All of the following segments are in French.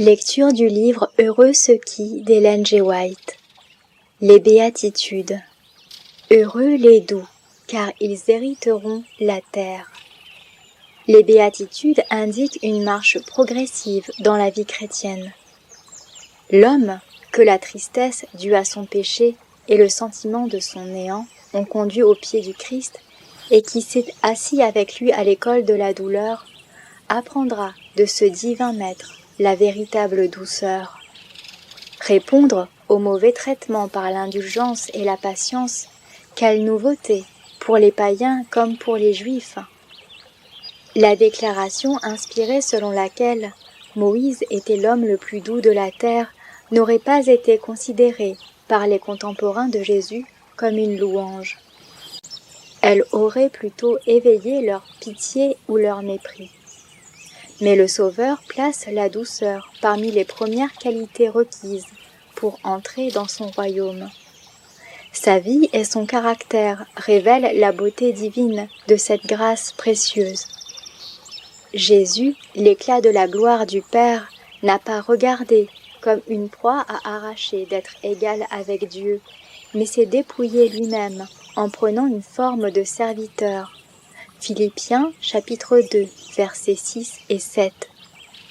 Lecture du livre Heureux ceux qui d'Ellen G. White. Les béatitudes. Heureux les doux, car ils hériteront la terre. Les béatitudes indiquent une marche progressive dans la vie chrétienne. L'homme, que la tristesse due à son péché et le sentiment de son néant ont conduit au pied du Christ et qui s'est assis avec lui à l'école de la douleur, apprendra de ce divin maître la véritable douceur. Répondre au mauvais traitement par l'indulgence et la patience, quelle nouveauté pour les païens comme pour les juifs. La déclaration inspirée selon laquelle Moïse était l'homme le plus doux de la terre n'aurait pas été considérée par les contemporains de Jésus comme une louange. Elle aurait plutôt éveillé leur pitié ou leur mépris. Mais le Sauveur place la douceur parmi les premières qualités requises pour entrer dans son royaume. Sa vie et son caractère révèlent la beauté divine de cette grâce précieuse. Jésus, l'éclat de la gloire du Père, n'a pas regardé comme une proie à arracher d'être égal avec Dieu, mais s'est dépouillé lui-même en prenant une forme de serviteur. Philippiens chapitre 2, versets 6 et 7.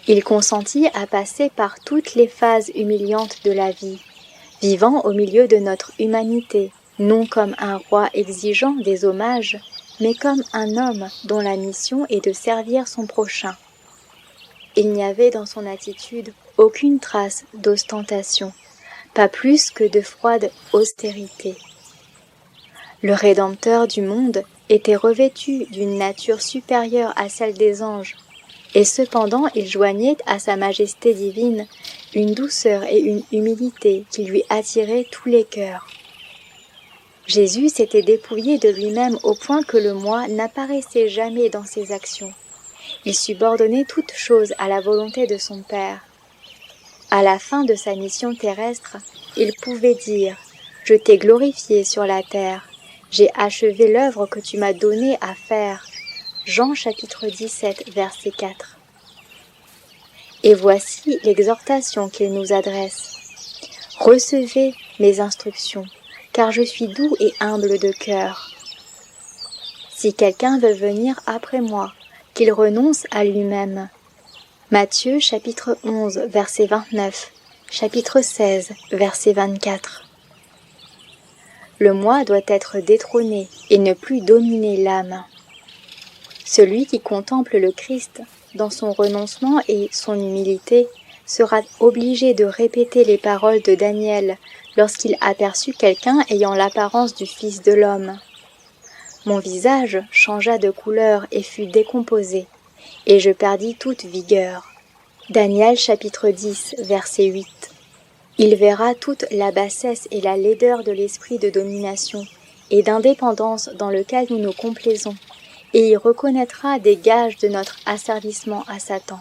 Il consentit à passer par toutes les phases humiliantes de la vie, vivant au milieu de notre humanité, non comme un roi exigeant des hommages, mais comme un homme dont la mission est de servir son prochain. Il n'y avait dans son attitude aucune trace d'ostentation, pas plus que de froide austérité. Le Rédempteur du monde était revêtu d'une nature supérieure à celle des anges, et cependant il joignait à sa majesté divine une douceur et une humilité qui lui attiraient tous les cœurs. Jésus s'était dépouillé de lui-même au point que le moi n'apparaissait jamais dans ses actions. Il subordonnait toute chose à la volonté de son Père. À la fin de sa mission terrestre, il pouvait dire « Je t'ai glorifié sur la terre, j'ai achevé l'œuvre que tu m'as donnée à faire. » Jean chapitre 17, verset 4. Et voici l'exhortation qu'il nous adresse. « Recevez mes instructions, car je suis doux et humble de cœur. Si quelqu'un veut venir après moi, qu'il renonce à lui-même. » Matthieu chapitre 11, verset 29, chapitre 16, verset 24. Le moi doit être détrôné et ne plus dominer l'âme. Celui qui contemple le Christ dans son renoncement et son humilité sera obligé de répéter les paroles de Daniel lorsqu'il aperçut quelqu'un ayant l'apparence du Fils de l'homme. Mon visage changea de couleur et fut décomposé, et je perdis toute vigueur. Daniel chapitre 10, verset 8. Il verra toute la bassesse et la laideur de l'esprit de domination et d'indépendance dans lequel nous nous complaisons, et il reconnaîtra des gages de notre asservissement à Satan.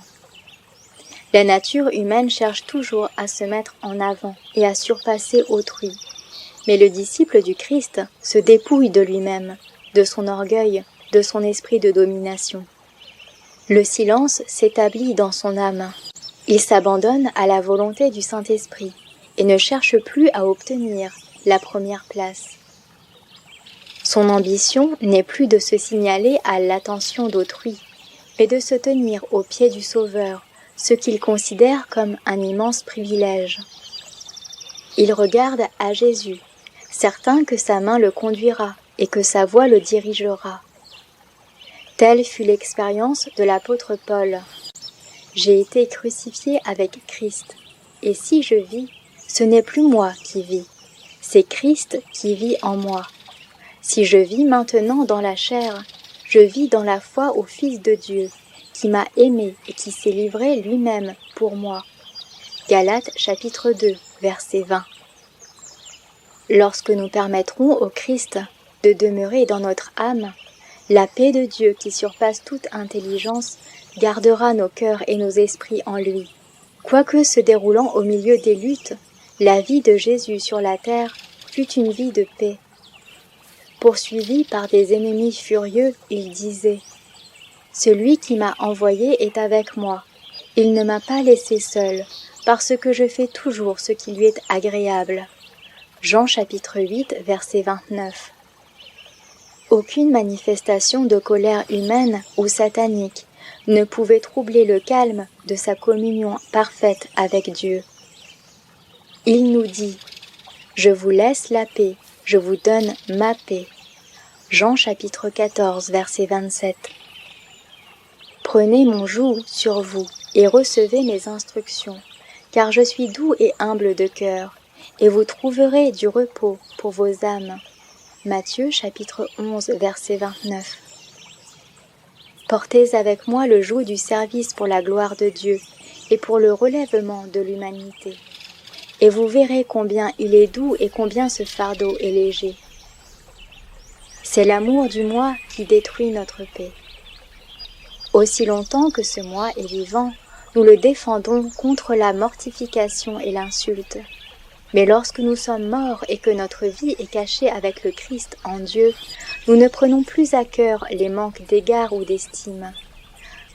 La nature humaine cherche toujours à se mettre en avant et à surpasser autrui, mais le disciple du Christ se dépouille de lui-même, de son orgueil, de son esprit de domination. Le silence s'établit dans son âme. Il s'abandonne à la volonté du Saint-Esprit et ne cherche plus à obtenir la première place. Son ambition n'est plus de se signaler à l'attention d'autrui, mais de se tenir au pied du Sauveur, ce qu'il considère comme un immense privilège. Il regarde à Jésus, certain que sa main le conduira et que sa voix le dirigera. Telle fut l'expérience de l'apôtre Paul. J'ai été crucifié avec Christ, et si je vis, ce n'est plus moi qui vis, c'est Christ qui vit en moi. Si je vis maintenant dans la chair, je vis dans la foi au Fils de Dieu, qui m'a aimé et qui s'est livré lui-même pour moi. Galates chapitre 2, verset 20. Lorsque nous permettrons au Christ de demeurer dans notre âme, la paix de Dieu qui surpasse toute intelligence gardera nos cœurs et nos esprits en lui. Quoique se déroulant au milieu des luttes, la vie de Jésus sur la terre fut une vie de paix. Poursuivi par des ennemis furieux, il disait « Celui qui m'a envoyé est avec moi, Il ne m'a pas laissé seul, parce que je fais toujours ce qui lui est agréable. Jean chapitre 8, verset 29. Aucune manifestation de colère humaine ou satanique ne pouvait troubler le calme de sa communion parfaite avec Dieu. Il nous dit « Je vous laisse la paix, je vous donne ma paix ». Jean chapitre 14, verset 27. Prenez mon joug sur vous et recevez mes instructions, car je suis doux et humble de cœur, et vous trouverez du repos pour vos âmes. Matthieu chapitre 11, verset 29. Portez avec moi le joug du service pour la gloire de Dieu et pour le relèvement de l'humanité. Et vous verrez combien il est doux et combien ce fardeau est léger. C'est l'amour du moi qui détruit notre paix. Aussi longtemps que ce moi est vivant, nous le défendons contre la mortification et l'insulte. Mais lorsque nous sommes morts et que notre vie est cachée avec le Christ en Dieu, nous ne prenons plus à cœur les manques d'égard ou d'estime.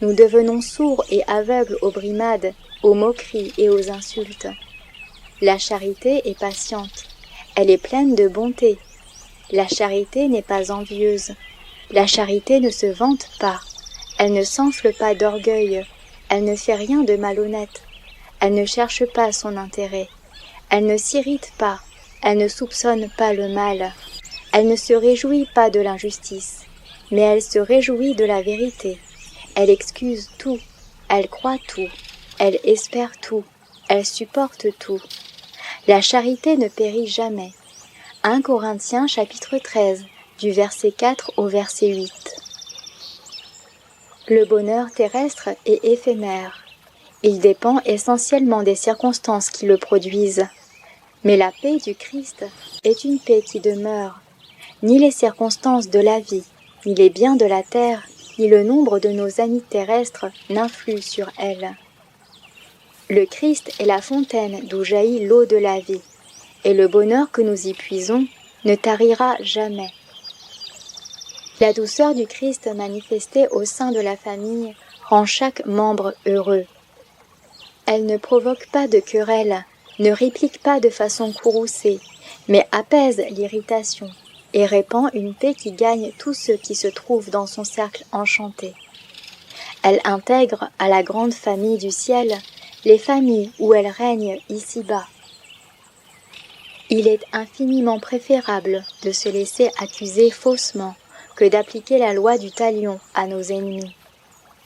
Nous devenons sourds et aveugles aux brimades, aux moqueries et aux insultes. La charité est patiente, elle est pleine de bonté. La charité n'est pas envieuse, la charité ne se vante pas, elle ne s'enfle pas d'orgueil, elle ne fait rien de malhonnête, elle ne cherche pas son intérêt, elle ne s'irrite pas, elle ne soupçonne pas le mal, elle ne se réjouit pas de l'injustice, mais elle se réjouit de la vérité, elle excuse tout, elle croit tout, elle espère tout, elle supporte tout. La charité ne périt jamais. 1 Corinthiens chapitre 13, du verset 4 au verset 8. Le bonheur terrestre est éphémère. Il dépend essentiellement des circonstances qui le produisent. Mais la paix du Christ est une paix qui demeure. Ni les circonstances de la vie, ni les biens de la terre, ni le nombre de nos amis terrestres n'influent sur elle. Le Christ est la fontaine d'où jaillit l'eau de la vie, et le bonheur que nous y puisons ne tarira jamais. La douceur du Christ manifestée au sein de la famille rend chaque membre heureux. Elle ne provoque pas de querelle, ne réplique pas de façon courroucée, mais apaise l'irritation et répand une paix qui gagne tous ceux qui se trouvent dans son cercle enchanté. Elle intègre à la grande famille du ciel les familles où elle règne ici-bas. Il est infiniment préférable de se laisser accuser faussement que d'appliquer la loi du talion à nos ennemis.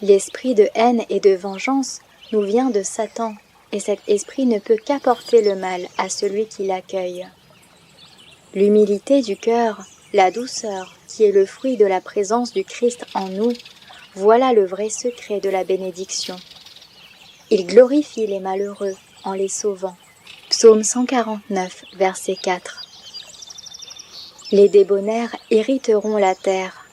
L'esprit de haine et de vengeance nous vient de Satan, et cet esprit ne peut qu'apporter le mal à celui qui l'accueille. L'humilité du cœur, la douceur, qui est le fruit de la présence du Christ en nous, voilà le vrai secret de la bénédiction. Il glorifie les malheureux en les sauvant. Psaume 149, verset 4. Les débonnaires hériteront la terre.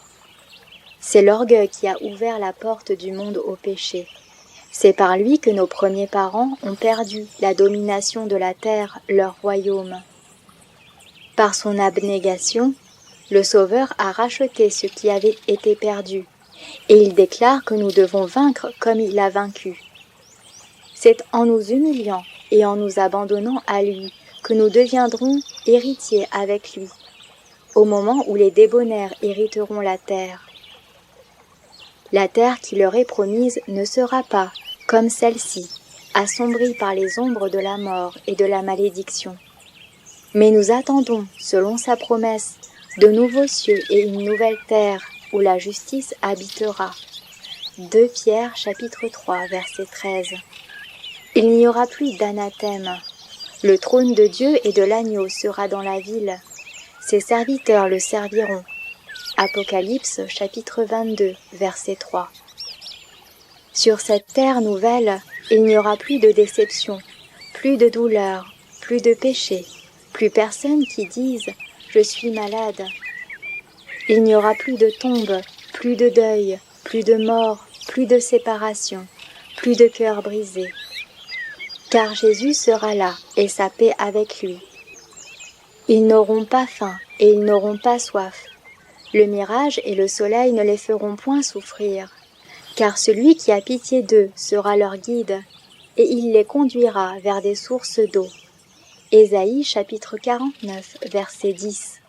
C'est l'orgueil qui a ouvert la porte du monde au péché. C'est par lui que nos premiers parents ont perdu la domination de la terre, leur royaume. Par son abnégation, le Sauveur a racheté ce qui avait été perdu, et il déclare que nous devons vaincre comme il a vaincu. C'est en nous humiliant et en nous abandonnant à lui que nous deviendrons héritiers avec lui, au moment où les débonnaires hériteront la terre. La terre qui leur est promise ne sera pas, comme celle-ci, assombrie par les ombres de la mort et de la malédiction. Mais nous attendons, selon sa promesse, de nouveaux cieux et une nouvelle terre où la justice habitera. 2 Pierre chapitre 3, verset 13. Il n'y aura plus d'anathème. Le trône de Dieu et de l'agneau sera dans la ville. Ses serviteurs le serviront. Apocalypse chapitre 22, verset 3. Sur cette terre nouvelle, il n'y aura plus de déception, plus de douleur, plus de péché, plus personne qui dise « je suis malade ». Il n'y aura plus de tombe, plus de deuil, plus de mort, plus de séparation, plus de cœur brisé. Car Jésus sera là et sa paix avec lui. Ils n'auront pas faim et ils n'auront pas soif. Le mirage et le soleil ne les feront point souffrir. car celui qui a pitié d'eux sera leur guide, et il les conduira vers des sources d'eau. Ésaïe chapitre 49, verset 10.